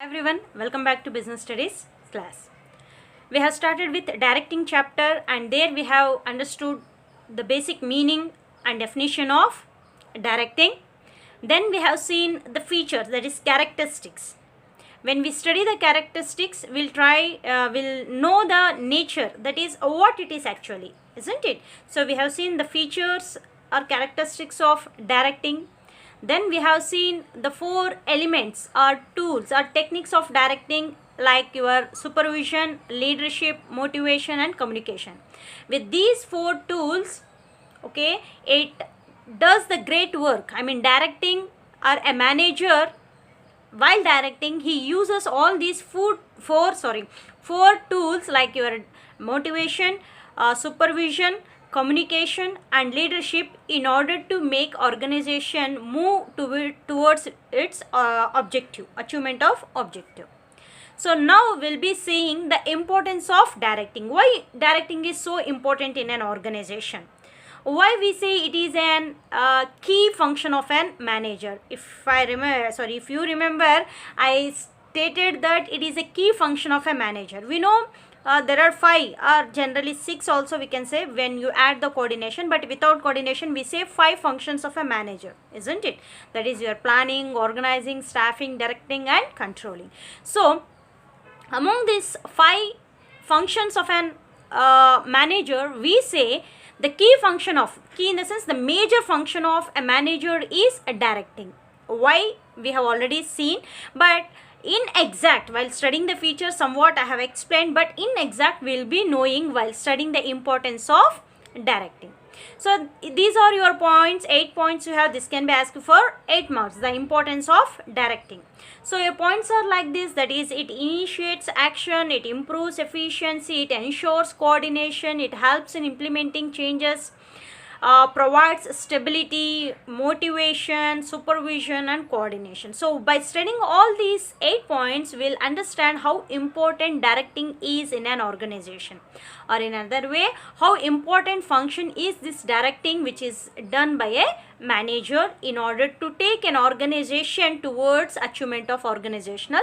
Everyone, welcome back to Business Studies class. We have started with directing chapter, and there we have understood the basic meaning and definition of directing. Then we have seen the features, that is characteristics. When we study the characteristics, we'll know the nature, that is what it is actually, isn't it? So we have seen the features or characteristics of directing. Then we have seen the four elements or tools or techniques of directing, like your supervision, leadership, motivation and communication. With these four tools, it does the great work. Directing, or a manager, while directing, he uses all these four tools, like your motivation, supervision, communication and leadership, in order to make organization move towards its achievement of objective. So now we'll be seeing the importance of directing. Why directing is so important in an organization? Why we say it is an key function of an manager? If you remember, I stated that it is a key function of a manager. We know there are 5 or generally 6 also, we can say, when you add the coordination, but without coordination we say 5 functions of a manager, isn't it? That is your planning, organizing, staffing, directing and controlling. So among these 5 functions of an manager, we say the key in the sense the major function of a manager is directing. Why, we have already seen, but in exact, while studying the features, somewhat I have explained, but in exact we'll be knowing while studying the importance of directing. So these are your points, 8 points you have. This can be asked for 8 marks, the importance of directing. So your points are like this, that is, it initiates action, it improves efficiency, it ensures coordination, it helps in implementing changes, provides stability, motivation, supervision and coordination. So by studying all these 8 points, we'll understand how important directing is in an organization, or in another way, how important function is this directing, which is done by a manager in order to take an organization towards achievement of organizational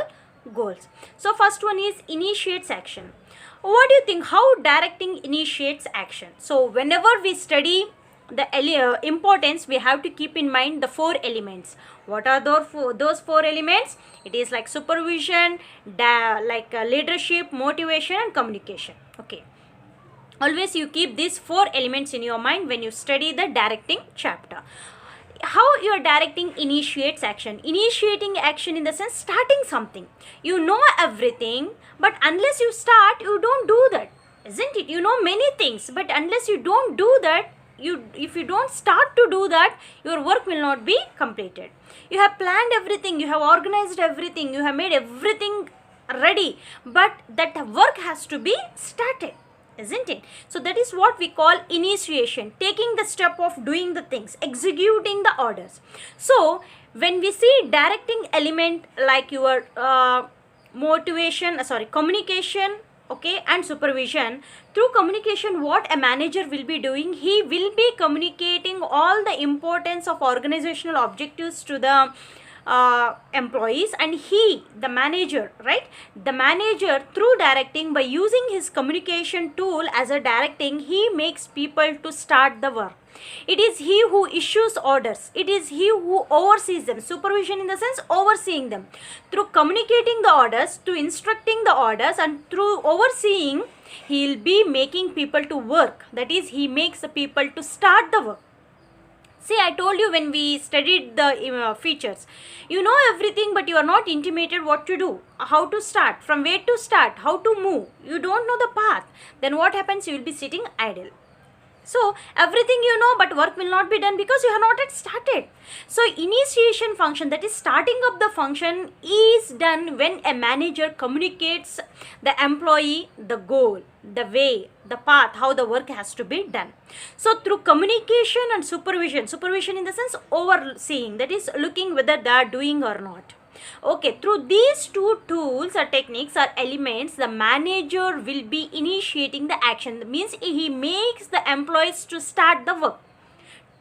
goals. So first one is initiates action. What do you think, how directing initiates action? So whenever we study the importance, we have to keep in mind the 4 elements. What are those 4 elements? It is like supervision, leadership, motivation and communication. Okay, always you keep these 4 elements in your mind when you study the directing chapter. How your directing initiates action? Initiating action in the sense starting something. You know everything, but unless you start, you don't do that, isn't it? You know many things, but unless you don't do that, if you don't start to do that, your work will not be completed. You have planned everything, you have organized everything, you have made everything ready, but that work has to be started, isn't it? So that is what we call initiation, taking the step of doing the things, executing the orders. So when we see directing element, like your communication, and supervision, through communication, what a manager will be doing, he will be communicating all the importance of organizational objectives to the employees, and the manager, through directing, by using his communication tool as a directing, he makes people to start the work. It is he who issues orders. It is he who oversees them. Supervision in the sense overseeing them. Through communicating the orders, to instructing the orders, and through overseeing, he will be making people to work. That is, he makes the people to start the work. See, I told you when we studied the features, you know everything, but you are not intimated what to do, how to start, from where to start, how to move. You don't know the path. Then what happens? You will be sitting idle. So everything you know, but work will not be done because you have not yet started. So initiation function, that is starting up the function, is done when a manager communicates the employee the goal, the way, the path, how the work has to be done. So through communication and supervision in the sense overseeing, that is looking whether they are doing or not. Okay, through these 2 tools or techniques or elements, the manager will be initiating the action. That means he makes the employees to start the work.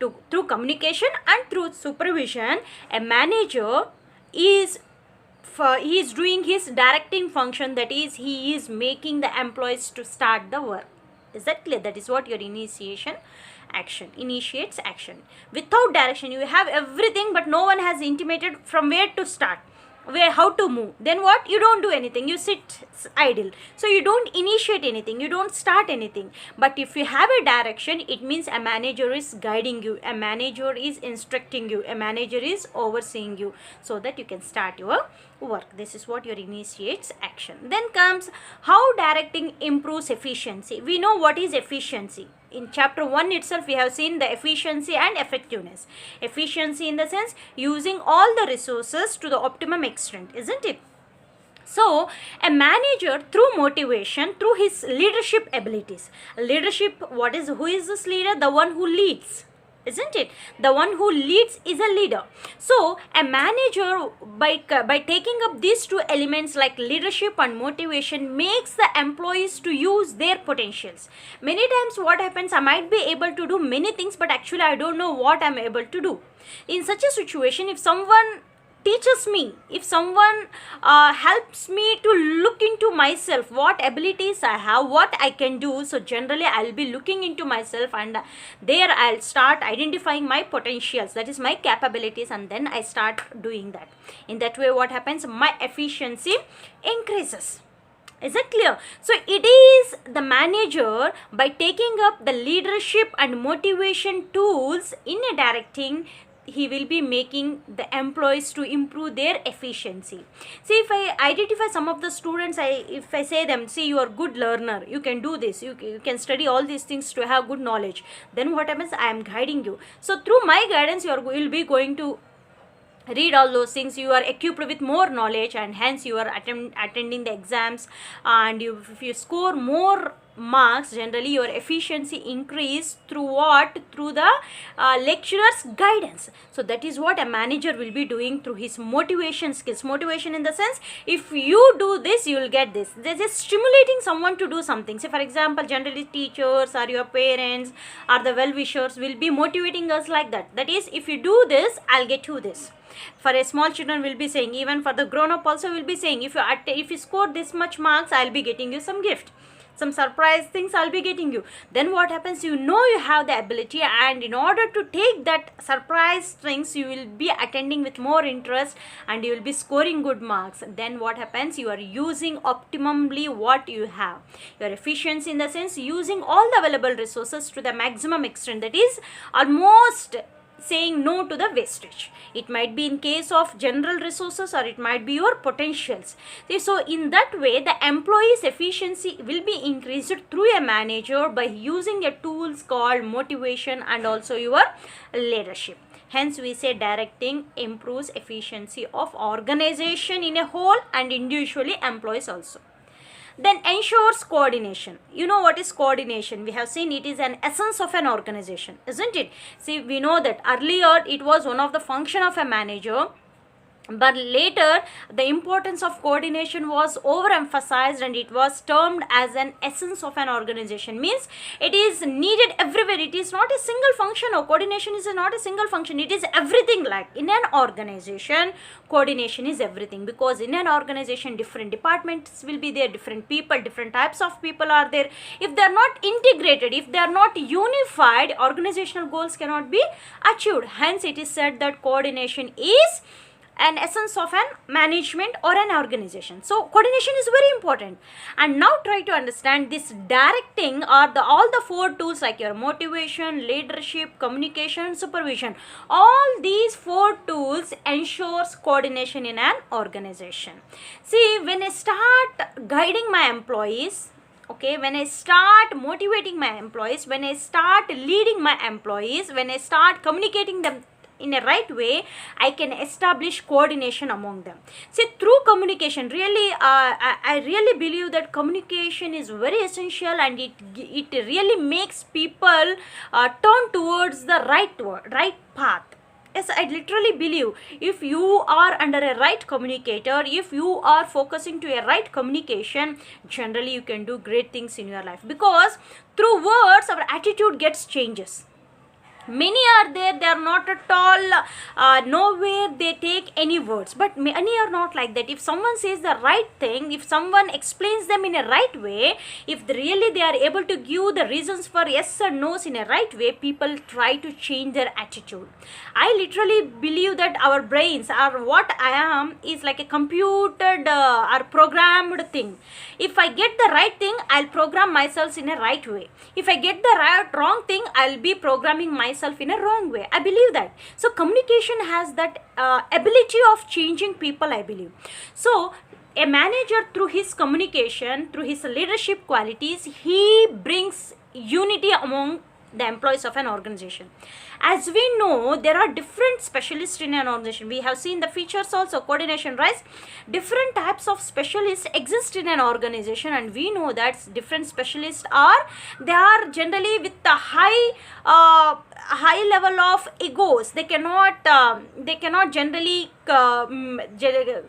Through communication and through supervision, a manager is he is doing his directing function, that is he is making the employees to start the work. Is that clear? That is what your initiation action initiates action. Without direction, you have everything but no one has intimated from where to start, where how to move. Then what? You don't do anything, you sit idle. So you don't initiate anything, you don't start anything. But if you have a direction, it means a manager is guiding you, a manager is instructing you, a manager is overseeing you, so that you can start your work. This is what your initiates action. Then comes how directing improves efficiency. We know what is efficiency. In chapter 1 itself, we have seen the efficiency and effectiveness. Efficiency in the sense using all the resources to the optimum extent, isn't it? So, a manager through motivation, through his leadership abilities. Leadership, who is this leader? The one who leads. Isn't it? The one who leads is a leader. So, a manager, by taking up these two elements like leadership and motivation, makes the employees to use their potentials. Many times what happens, I might be able to do many things, but actually I don't know what I'm able to do. In such a situation, if someone teaches me, if someone helps me to look into myself, what abilities I have, what I can do, so generally I'll be looking into myself, and there I'll start identifying my potentials, that is my capabilities, and then I start doing that. In that way, what happens? My efficiency increases. Is it clear? So it is the manager, by taking up the leadership and motivation tools in a directing, he will be making the employees to improve their efficiency. See, if I identify some of the students, if I say them, see, you are good learner, you can do this, you can study all these things to have good knowledge, then what happens? I am guiding you. So through my guidance, you will be going to read all those things, you are equipped with more knowledge, and hence you are attending the exams, and if you score more marks, generally your efficiency increase through what? Through the lecturer's guidance. So that is what a manager will be doing through his motivation skills. Motivation in the sense, if you do this, you will get this. This is stimulating someone to do something. Say for example, generally teachers or your parents or the well-wishers will be motivating us like that. That is, if you do this, I'll get you this. For a small children will be saying, even for the grown-up also will be saying, if you score this much marks, I'll be getting you some gift, some surprise things I'll be getting you. Then what happens? You know you have the ability, and in order to take that surprise things, you will be attending with more interest and you will be scoring good marks. Then what happens? You are using optimally what you have. Your efficiency in the sense using all the available resources to the maximum extent, that is almost saying no to the wastage. It might be in case of general resources, or it might be your potentials. So in that way, the employee's efficiency will be increased through a manager by using a tools called motivation and also your leadership. Hence we say directing improves efficiency of organization in a whole and individually employees also. Then ensures coordination. You know what is coordination? We have seen it is an essence of an organization, isn't it? See, we know that earlier it was one of the function of a manager, but later the importance of coordination was overemphasized and it was termed as an essence of an organization. Means it is needed everywhere. It is not a single function, or coordination is not a single function. It is everything. Like in an organization, coordination is everything, because in an organization different departments will be there, different people, different types of people are there. If they are not integrated, if they are not unified, organizational goals cannot be achieved. Hence it is said that coordination is an essence of an management or an organization. So coordination is very important. And now try to understand this directing, or all the four tools like your motivation, leadership, communication, supervision. All these four tools ensures coordination in an organization. See, when I start guiding my employees, okay, when I start motivating my employees, when I start leading my employees, when I start communicating them in a right way, I can establish coordination among them. See, through communication, really, I really believe that communication is very essential, and it really makes people turn towards the right path. Yes, I literally believe if you are under a right communicator, if you are focusing to a right communication, generally you can do great things in your life, because through words our attitude gets changes. Many are there, they are not at all nowhere they take any words, but many are not like that. If someone says the right thing, if someone explains them in a right way, if really they are able to give the reasons for yes or no's in a right way, people try to change their attitude. I literally believe that our brains are, what I am is like a computed or programmed thing. If I get the right thing, I'll program myself in a right way. If I get the wrong thing, I'll be programming myself in a wrong way. I believe that. So communication has that ability of changing people, I believe. So a manager, through his communication, through his leadership qualities, he brings unity among the employees of an organization. As we know, there are different specialists in an organization. We have seen the features also, coordination, right? Different types of specialists exist in an organization, and we know that different specialists they are generally with the high level of egos. They cannot generally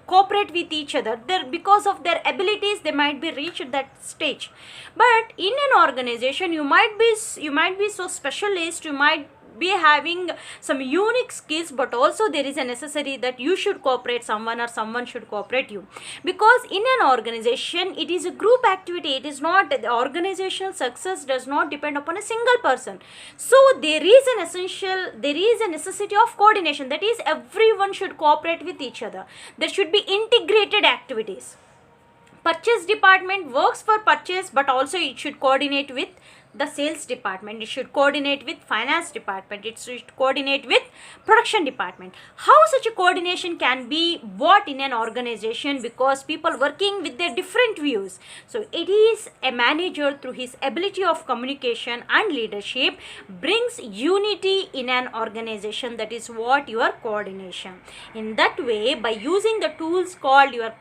cooperate with each other. Because of their abilities, they might be reached that stage. But in an organization, you might be so specialist, you might be having some unique skills, but also there is a necessary that you should cooperate someone or someone should cooperate you, because in an organization it is a group activity. It is not, the organizational success does not depend upon a single person. So there is a necessity of coordination, that is, everyone should cooperate with each other. There should be integrated activities. Purchase department works for purchase, but also it should coordinate with the sales department, it should coordinate with finance department, it should coordinate with production department. How such a coordination can be what in an organization? Because people working with their different views. So it is a manager, through his ability of communication and leadership, brings unity in an organization. That is what your coordination. In that way, by using the tools called your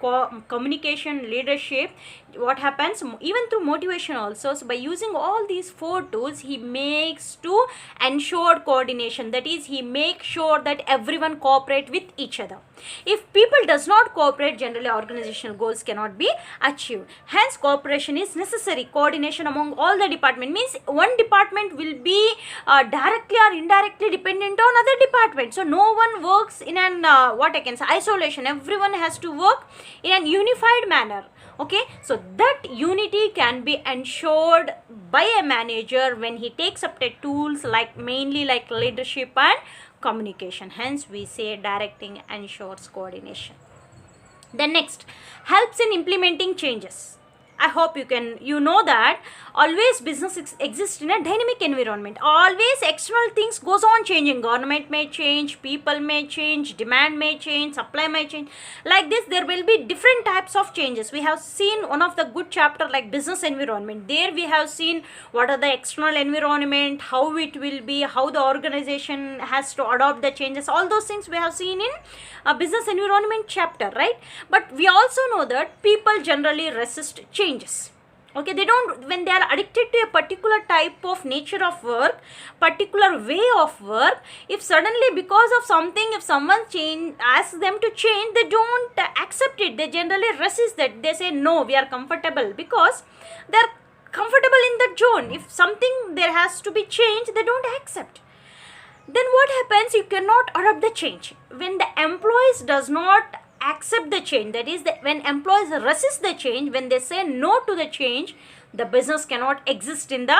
communication, leadership, what happens, even through motivation also, so by using all these 4 tools, he makes to ensure coordination. That is, he makes sure that everyone cooperate with each other. If people does not cooperate, generally organizational goals cannot be achieved. Hence, cooperation is necessary. Coordination among all the department means one department will be directly or indirectly dependent on other department. So no one works in an isolation. Everyone has to work in an unified manner. Okay, so that unity can be ensured by a manager when he takes up the tools mainly like leadership and communication. Hence we say directing ensures coordination. Then next, helps in implementing changes. I hope you know that always business exists in a dynamic environment. Always external things goes on changing. Government may change, people may change, demand may change, supply may change. Like this, there will be different types of changes. We have seen one of the good chapter like business environment. There we have seen what are the external environment, how it will be, how the organization has to adopt the changes. All those things we have seen in a business environment chapter, right? But we also know that people generally resist changes. Okay, they don't, when they are addicted to a particular type of nature of work, particular way of work, if suddenly because of something, if someone asks them to change, they don't accept it. They generally resist that. They say no, we are comfortable, because they are comfortable in that zone. If something there has to be changed, they don't accept. Then what happens? You cannot adopt the change. When the employees does not accept the change, that is, when employees resist the change, when they say no to the change, the business cannot exist in the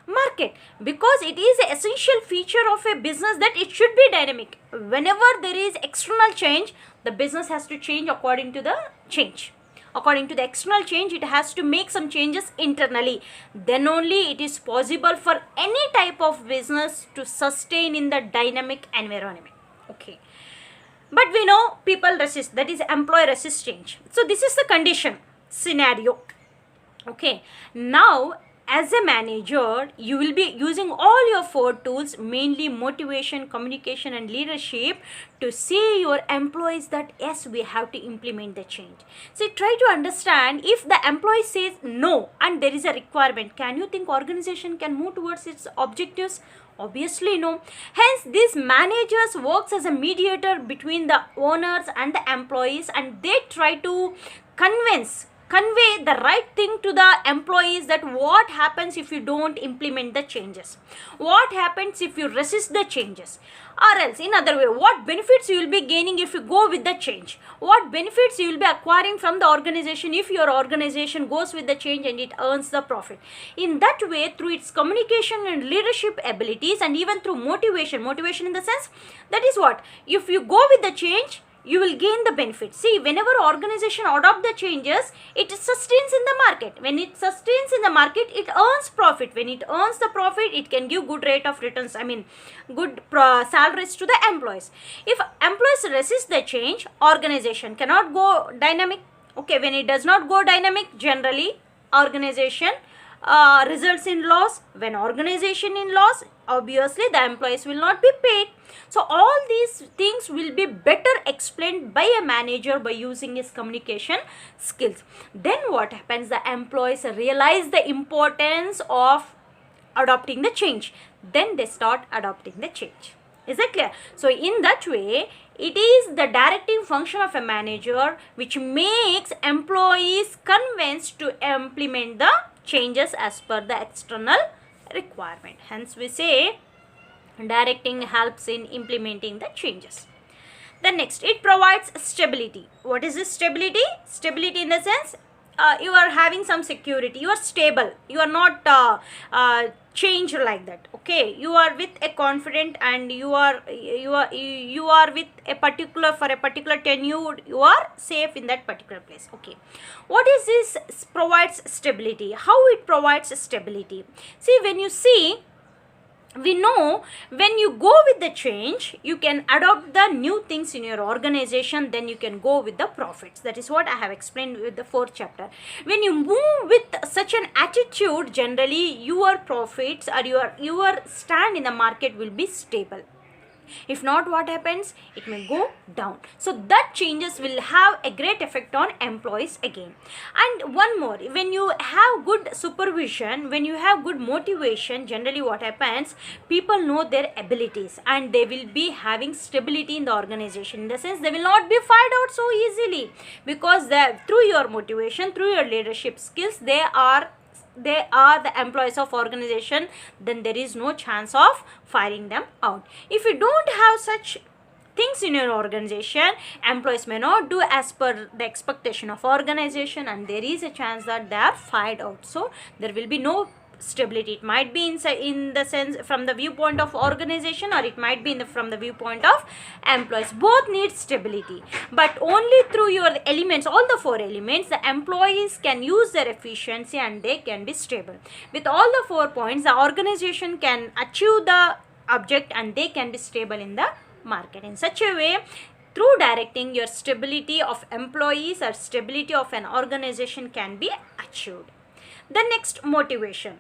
market, because it is an essential feature of a business that it should be dynamic. Whenever there is external change, the business has to change according to the change. According to the external change, it has to make some changes internally. Then only it is possible for any type of business to sustain in the dynamic environment. Okay. But we know people resist, that is, employee resist change. So this is the condition scenario. Okay. Now, as a manager, you will be using all your 4 tools, mainly motivation, communication and leadership, to say your employees that yes, we have to implement the change. So try to understand, if the employee says no and there is a requirement, can you think organization can move towards its objectives? Obviously no. Hence, these managers works as a mediator between the owners and the employees, and they try to convince convey the right thing to the employees, that what happens if you don't implement the changes, what happens if you resist the changes, or else in other way, what benefits you will be gaining if you go with the change, what benefits you will be acquiring from the organization if your organization goes with the change and it earns the profit. In that way, through its communication and leadership abilities, and even through motivation in the sense, that is what, if you go with the change, you will gain the benefit. See, whenever organization adopt the changes, it sustains in the market. When it sustains in the market, it earns profit. When it earns the profit, it can give good rate of returns, good salaries to the employees. If employees resist the change, organization cannot go dynamic. Okay, when it does not go dynamic, generally organization results in loss. When organization in loss, obviously the employees will not be paid. So all these things will be better explained by a manager by using his communication skills. Then what happens, the employees realize the importance of adopting the change, then they start adopting the change. Is that clear? So in that way, it is the directing function of a manager which makes employees convinced to implement the changes as per the external requirement. Hence we say directing helps in implementing the changes. Then next, it provides stability. What is this stability? Stability in the sense, you are having some security, you are stable, you are not changed like that. Okay, you are with a confident, and you are with a particular, for a particular tenure, you are safe in that particular place. Okay, what is this provides stability? How it provides stability? See, when you see, we know when you go with the change, you can adopt the new things in your organization, then you can go with the profits. That is what I have explained with the 4th chapter. When you move with such an attitude, generally your profits or your stand in the market will be stable. If not, what happens? It may go down. So that changes will have a great effect on employees again. And one more, when you have good supervision, when you have good motivation, generally what happens, people know their abilities and they will be having stability in the organization. In the sense, they will not be fired out so easily, because through your motivation, through your leadership skills, they are the employees of organization, then there is no chance of firing them out. If you don't have such things in your organization, employees may not do as per the expectation of organization, and there is a chance that they are fired out. So there will be no stability. It might be in the sense from the viewpoint of organization, or it might be from the viewpoint of employees. Both need stability, but only through your elements, all the 4 elements, the employees can use their efficiency and they can be stable. With all the 4 points, the organization can achieve the object and they can be stable in the market. In such a way, through directing, your stability of employees or stability of an organization can be achieved. The next, motivation.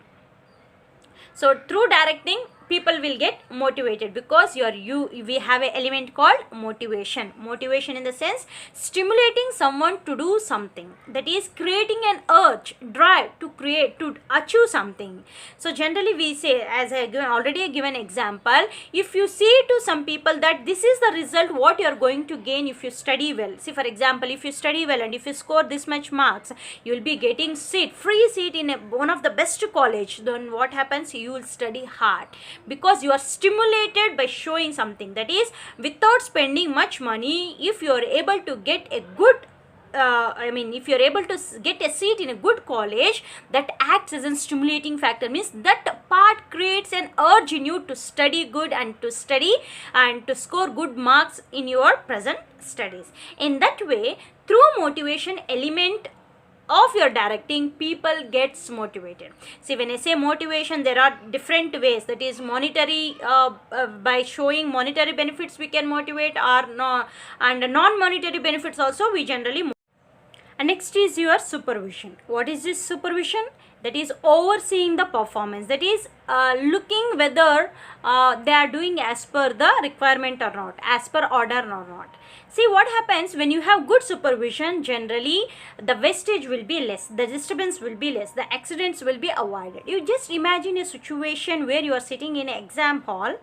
So through directing, people will get motivated, because we have an element called motivation. Motivation in the sense, stimulating someone to do something, that is creating an urge, drive to achieve something. So generally we say, as I already given example, if you say to some people that this is the result what you are going to gain if you study well. See, for example, if you study well and if you score this much marks, you will be getting free seat in one of the best college. Then what happens? You will study hard, because you are stimulated by showing something, that is without spending much money. If you are able to get a good if you are able to get a seat in a good college, that acts as a stimulating factor, means that part creates an urge in you to study good and to study and to score good marks in your present studies. In that way, through motivation element of your directing, people gets motivated. See, when I say motivation, there are different ways. That is monetary, by showing monetary benefits we can motivate, or no, and non-monetary benefits also we generally motivate. And next is your supervision. What is this supervision? That is overseeing the performance, that is looking whether they are doing as per the requirement or not, as per order or not. See, what happens when you have good supervision, generally the wastage will be less, the disturbance will be less, the accidents will be avoided. You just imagine a situation where you are sitting in an exam hall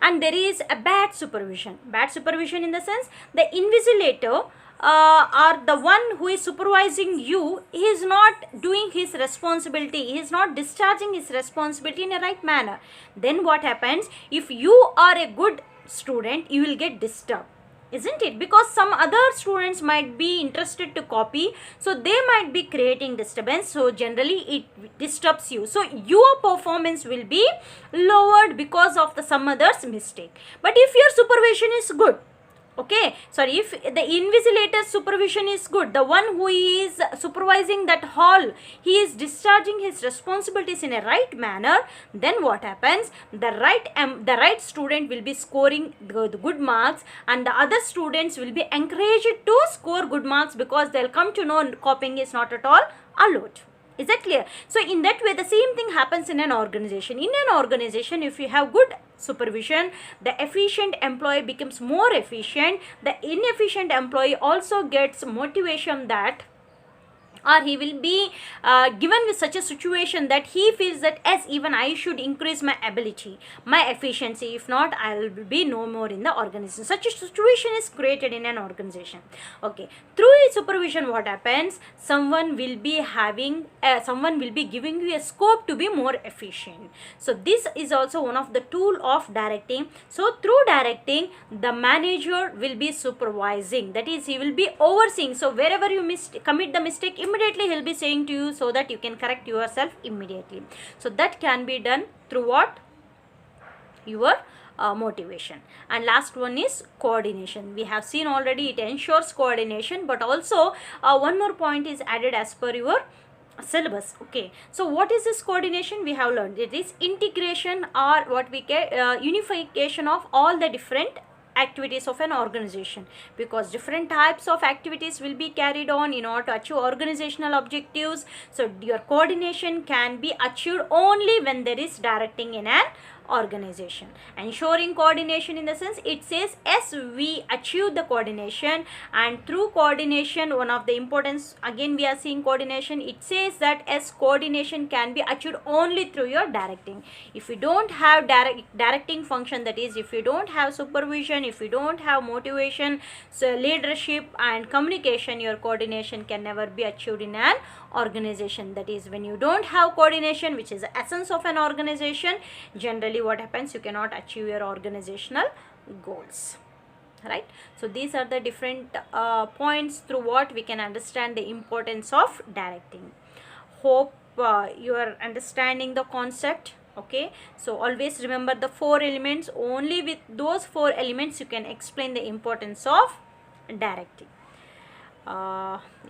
and there is a bad supervision. Bad supervision in the sense, the invigilator or the one who is supervising you, he is not doing his responsibility, he is not discharging his responsibility in a right manner, then what happens? If you are a good student, you will get disturbed, isn't it? Because some other students might be interested to copy, so they might be creating disturbance, so generally it disturbs you, so your performance will be lowered because of the some others mistake. But if your supervision is good, okay, sorry, if the invigilator supervision is good, the one who is supervising that hall, he is discharging his responsibilities in a right manner, then what happens? The right student will be scoring the good marks, and the other students will be encouraged to score good marks, because they'll come to know copying is not at all allowed. Is that clear? So in that way, the same thing happens in an organization. In an organization, if you have good supervision, the efficient employee becomes more efficient. The inefficient employee also gets motivation that, or he will be given with such a situation that he feels that, yes, even I should increase my ability, my efficiency, if not I will be no more in the organization. Such a situation is created in an organization. Okay, through supervision, what happens? Someone will be giving you a scope to be more efficient. So this is also one of the tool of directing. So through directing, the manager will be supervising, that is, he will be overseeing. So wherever you commit the mistake, immediately he'll be saying to you, so that you can correct yourself immediately. So that can be done through what? Your motivation. And last one is coordination. We have seen already, it ensures coordination, but also one more point is added as per your syllabus. Okay, so what is this coordination? We have learned it is integration, or what we get unification of all the different activities of an organization, because different types of activities will be carried on in order to achieve organizational objectives. So your coordination can be achieved only when there is directing in an organization. Ensuring coordination, in the sense, it says, yes, we achieve the coordination, and through coordination, one of the importance, again we are seeing coordination, it says that as coordination can be achieved only through your directing. If you don't have directing function, that is, if you don't have supervision, if you don't have motivation, so leadership and communication, your coordination can never be achieved in an organization. That is, when you don't have coordination, which is the essence of an organization, generally what happens? You cannot achieve your organizational goals, right? So these are the different points through what we can understand the importance of directing. Hope you are understanding the concept. Okay, so always remember the 4 elements. Only with those 4 elements you can explain the importance of directing.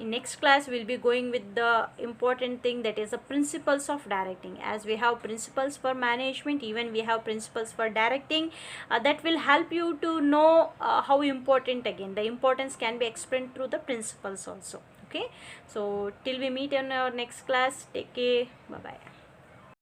In next class we'll be going with the important thing, that is the principles of directing. As we have principles for management, even we have principles for directing. That will help you to know how important, again the importance can be explained through the principles also. Okay, so till we meet in our next class, take care, bye bye.